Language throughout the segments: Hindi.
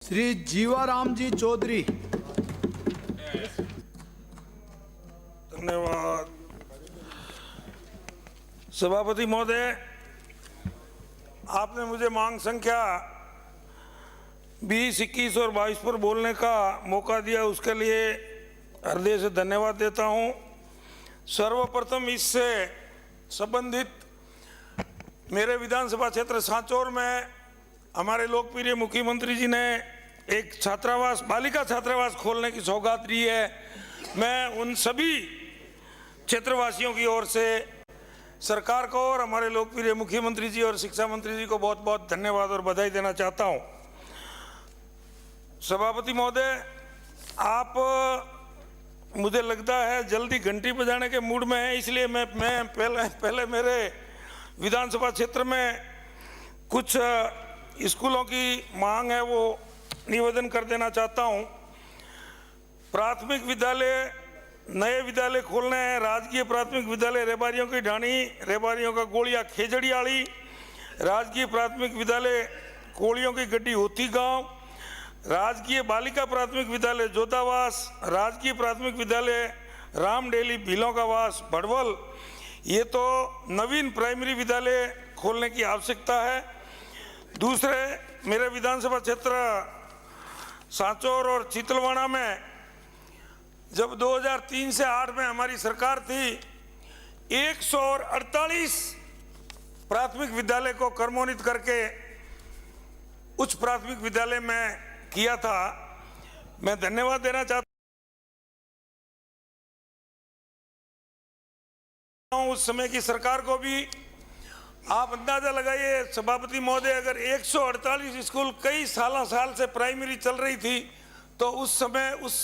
श्री जीवाराम जी चौधरी। धन्यवाद। सभापति महोदय, आपने मुझे मांग संख्या 20, 21 और 22 पर बोलने का मौका दिया, उसके लिए हृदय से धन्यवाद देता हूं। सर्वप्रथम इससे संबंधित मेरे विधानसभा क्षेत्र सांचौर में हमारे लोकप्रिय मुख्यमंत्री जी ने एक छात्रावास, बालिका छात्रावास खोलने की सौगात दी है। मैं उन सभी क्षेत्रवासियों की ओर से सरकार को और हमारे लोकप्रिय मुख्यमंत्री जी और शिक्षा मंत्री जी को बहुत बहुत धन्यवाद और बधाई देना चाहता हूं। सभापति महोदय, आप मुझे लगता है जल्दी घंटी बजाने के मूड में है, इसलिए मैं पहले मेरे विधानसभा क्षेत्र में कुछ स्कूलों की मांग है वो निवेदन कर देना चाहता हूं। प्राथमिक विद्यालय, नए विद्यालय खोलने हैं। राजकीय प्राथमिक विद्यालय रेबारियों की ढाणी, रेबारियों का गोलिया खेजड़ियाड़ी, राजकीय प्राथमिक विद्यालय कोलियों की गड्डी होती गांव, राजकीय बालिका प्राथमिक विद्यालय जोधावास, राजकीय प्राथमिक विद्यालय रामडेली भीलों का वास भड़वल। ये तो नवीन प्राइमरी विद्यालय खोलने की आवश्यकता है। दूसरे, मेरे विधानसभा क्षेत्र सांचौर और चितलवाड़ा में जब 2003 से 8 में हमारी सरकार थी, 148 प्राथमिक विद्यालय को क्रमोन्नत करके उच्च प्राथमिक विद्यालय में किया था। मैं धन्यवाद देना चाहता हूं उस समय की सरकार को भी। आप अंदाजा लगाइए सभापति महोदय, अगर 148 स्कूल कई साल से प्राइमरी चल रही थी तो उस समय उस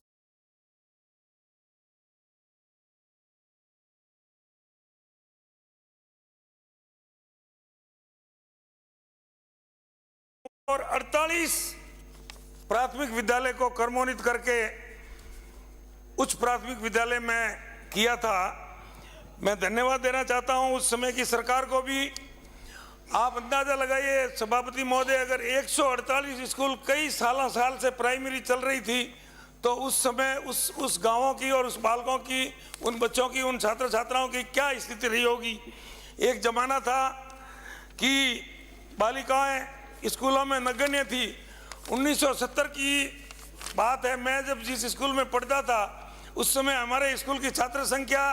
और 48 प्राथमिक विद्यालय को क्रमोन्नत करके उच्च प्राथमिक विद्यालय में किया था। मैं धन्यवाद देना चाहता हूं उस समय की सरकार को भी। आप अंदाजा लगाइए सभापति महोदय, अगर 148 स्कूल कई साल से प्राइमरी चल रही थी तो उस समय उस गांवों की और उस बालकों की, उन बच्चों की, उन छात्र छात्राओं की क्या स्थिति रही होगी। एक जमाना था कि बालिकाएं स्कूलों में नगण्य थी। 1970 की बात है, मैं जब जिस स्कूल में पढ़ता था उस समय हमारे स्कूल की छात्र संख्या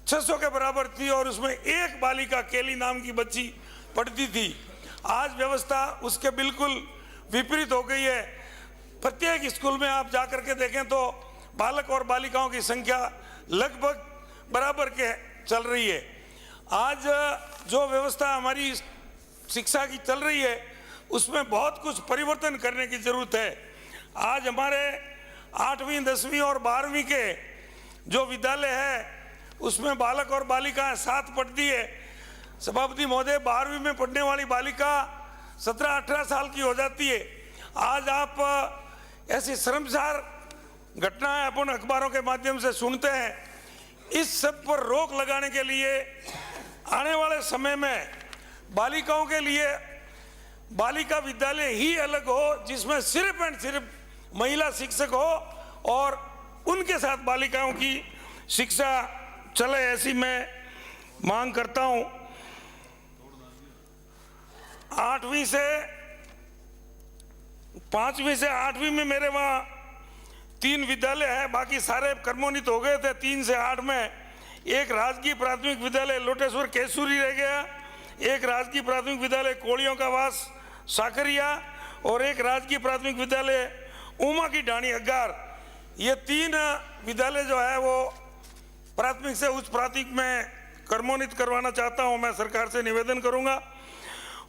600 के बराबर थी और उसमें एक बालिका केली नाम की बच्ची पढ़ती थी। आज व्यवस्था उसके बिल्कुल विपरीत हो गई है। प्रत्येक स्कूल में आप जाकर के देखें तो बालक और बालिकाओं की संख्या लगभग बराबर के चल रही है। आज जो व्यवस्था हमारी शिक्षा की चल रही है उसमें बहुत कुछ परिवर्तन करने की जरूरत है। आज हमारे 8वीं, 10वीं और 12वीं के जो विद्यालय है उसमें बालक और बालिकाएं साथ पढ़ती है। सभापति महोदय, 12वीं में पढ़ने वाली बालिका 17-18 साल की हो जाती है। आज आप ऐसी शर्मसार घटनाएं अपन अखबारों के माध्यम से सुनते हैं। इस सब पर रोक लगाने के लिए आने वाले समय में बालिकाओं के लिए बालिका विद्यालय ही अलग हो, जिसमें सिर्फ एंड सिर्फ महिला शिक्षक हो और उनके साथ बालिकाओं की शिक्षा चले, ऐसी मैं मांग करता हूं। 5वीं से 8वीं में मेरे वहां 3 विद्यालय है, बाकी सारे क्रमोन्नत हो गए थे। 3 से 8 में एक राजकीय प्राथमिक विद्यालय लोटेश्वर केसूरी रह गया, एक राजकीय प्राथमिक विद्यालय कोलियों का वास साकरिया और एक राजकीय प्राथमिक विद्यालय उमा की ढाणी अग्गार। ये 3 विद्यालय जो है वो प्राथमिक से उच्च प्राथमिक में क्रमोन्नत करवाना चाहता हूं। मैं सरकार से निवेदन करूंगा।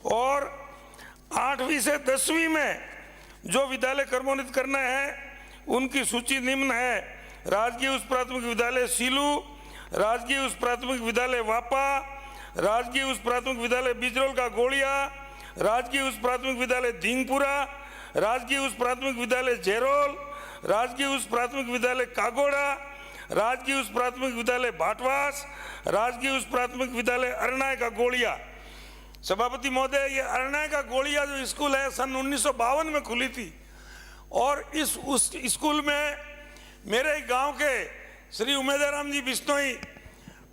और 8वीं से 10वीं में जो विद्यालय क्रमोन्नत करना है उनकी सूची निम्न है। राजकीय उच्च प्राथमिक विद्यालय सीलू, राजकीय उच्च प्राथमिक विद्यालय वापा, राजकीय उच्च प्राथमिक विद्यालय बिजरोल का गोलिया, राजकीय उच्च प्राथमिक विद्यालय धींगपुरा, राजकीय उच्च प्राथमिक विद्यालय जेरोल, राजकीय उच्च प्राथमिक विद्यालय कागोड़ा, राजकीय उच्च प्राथमिक विद्यालय भाटवास, राजकीय उच्च प्राथमिक विद्यालय अरनाय का गोलिया। सभापति महोदय, ये अरनाय का गोलिया जो स्कूल है सन 1952 में खुली थी और उस स्कूल में मेरे गांव के श्री उमेदराम जी बिश्नोई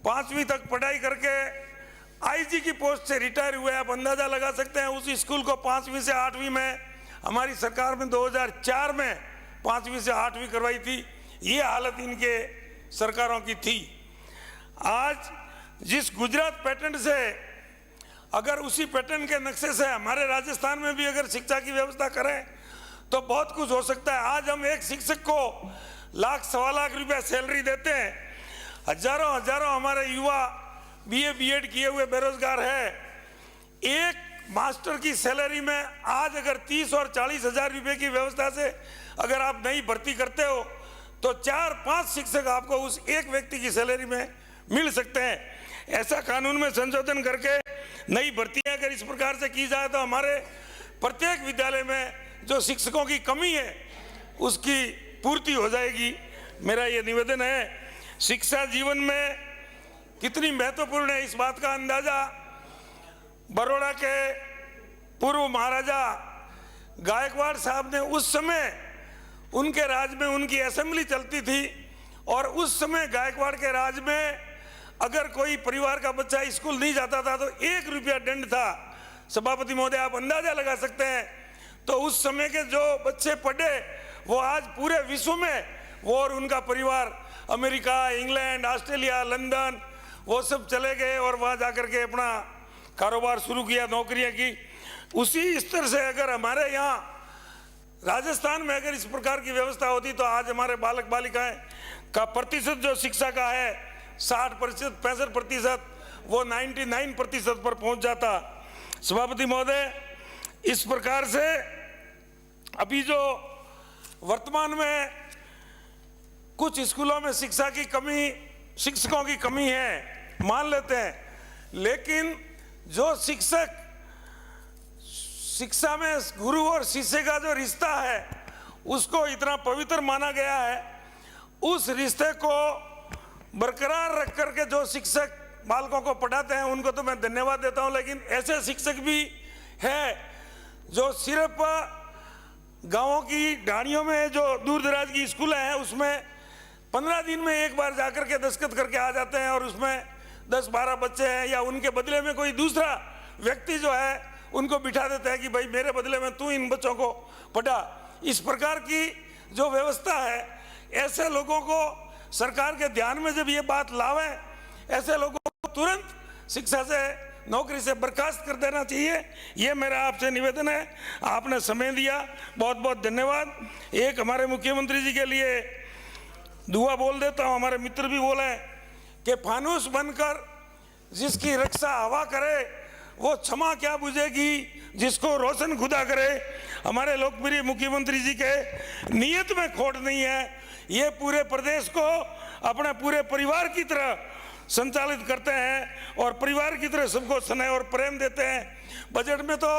5वीं तक पढ़ाई करके आईजी की पोस्ट से रिटायर हुए। आप अंदाजा लगा सकते हैं उस स्कूल को 5वीं से 8वीं में हमारी सरकार में 2004 में 5वीं से 8वीं करवाई थी। ये हालत इनके सरकारों की थी। आज जिस गुजरात पैटर्न से, अगर उसी पैटर्न के नक्शे से हमारे राजस्थान में भी अगर शिक्षा की व्यवस्था करें तो बहुत कुछ हो सकता है। आज हम एक शिक्षक को लाख सवा लाख रुपया सैलरी देते हैं। हजारों हजारों हमारे युवा बीए बीएड किए हुए बेरोजगार है। एक मास्टर की सैलरी में आज अगर 30 और 40 हजार रुपये की व्यवस्था से अगर आप नई भर्ती करते हो तो 4-5 शिक्षक आपको उस एक व्यक्ति की सैलरी में मिल सकते हैं। ऐसा कानून में संशोधन करके नई भर्तियां अगर इस प्रकार से की जाए तो हमारे प्रत्येक विद्यालय में जो शिक्षकों की कमी है उसकी पूर्ति हो जाएगी। मेरा ये निवेदन है। शिक्षा जीवन में कितनी महत्वपूर्ण है इस बात का अंदाजा बड़ौदा के पूर्व महाराजा गायकवाड़ साहब ने, उस समय उनके राज में उनकी असेंबली चलती थी और उस समय गायकवाड़ के राज में अगर कोई परिवार का बच्चा स्कूल नहीं जाता था तो 1 रुपया दंड था। सभापति महोदय, आप अंदाजा लगा सकते हैं। तो उस समय के जो बच्चे पढ़े वो आज पूरे विश्व में, वो और उनका परिवार अमेरिका, इंग्लैंड, ऑस्ट्रेलिया, लंदन, वो सब चले गए और वहाँ जाकर के अपना कारोबार शुरू किया, नौकरियाँ की। उसी स्तर से अगर हमारे यहाँ राजस्थान में अगर इस प्रकार की व्यवस्था होती तो आज हमारे बालक बालिकाएं का प्रतिशत जो शिक्षा का है 60%, 65%, वो 99% पर पहुंच जाता। सभापति महोदय, इस प्रकार से अभी जो वर्तमान में कुछ स्कूलों में शिक्षा की कमी, शिक्षकों की कमी है, मान लेते हैं, लेकिन जो शिक्षक, शिक्षा में गुरु और शिष्य का जो रिश्ता है उसको इतना पवित्र माना गया है। उस रिश्ते को बरकरार रख करके जो शिक्षक बालकों को पढ़ाते हैं उनको तो मैं धन्यवाद देता हूं, लेकिन ऐसे शिक्षक भी हैं जो सिर्फ गांवों की ढाणियों में जो दूर दराज की स्कूलें हैं उसमें 15 दिन में एक बार जाकर के दस्तखत करके आ जाते हैं और उसमें 10-12 बच्चे हैं या उनके बदले में कोई दूसरा व्यक्ति जो है उनको बिठा देते हैं कि भाई मेरे बदले में तू इन बच्चों को पढ़ा। इस प्रकार की जो व्यवस्था है, ऐसे लोगों को सरकार के ध्यान में जब ये बात लावे, ऐसे लोगों को तुरंत शिक्षा से, नौकरी से बर्खास्त कर देना चाहिए। ये मेरा आपसे निवेदन है। आपने समय दिया, बहुत बहुत धन्यवाद। एक हमारे मुख्यमंत्री जी के लिए दुआ बोल देता हूँ। हमारे मित्र भी बोले कि फानूस बनकर जिसकी रक्षा हवा करे वो क्षमा क्या बुझेगी जिसको रोशन खुदा करे। हमारे लोकप्रिय मुख्यमंत्री जी के नियत में खोट नहीं है। ये पूरे प्रदेश को अपने पूरे परिवार की तरह संचालित करते हैं और परिवार की तरह सबको स्नेह और प्रेम देते हैं। बजट में तो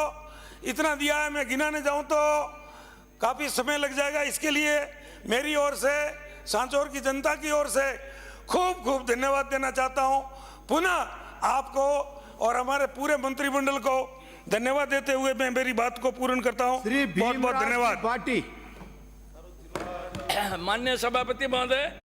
इतना दिया है, मैं गिनाने जाऊं तो काफ़ी समय लग जाएगा। इसके लिए मेरी ओर से, सांचौर की जनता की ओर से खूब खूब धन्यवाद देना चाहता हूं। पुनः आपको और हमारे पूरे मंत्रिमंडल को धन्यवाद देते हुए मैं मेरी बात को पूर्ण करता हूं। बहुत बहुत धन्यवाद। पार्टी माननीय सभापति महोदय,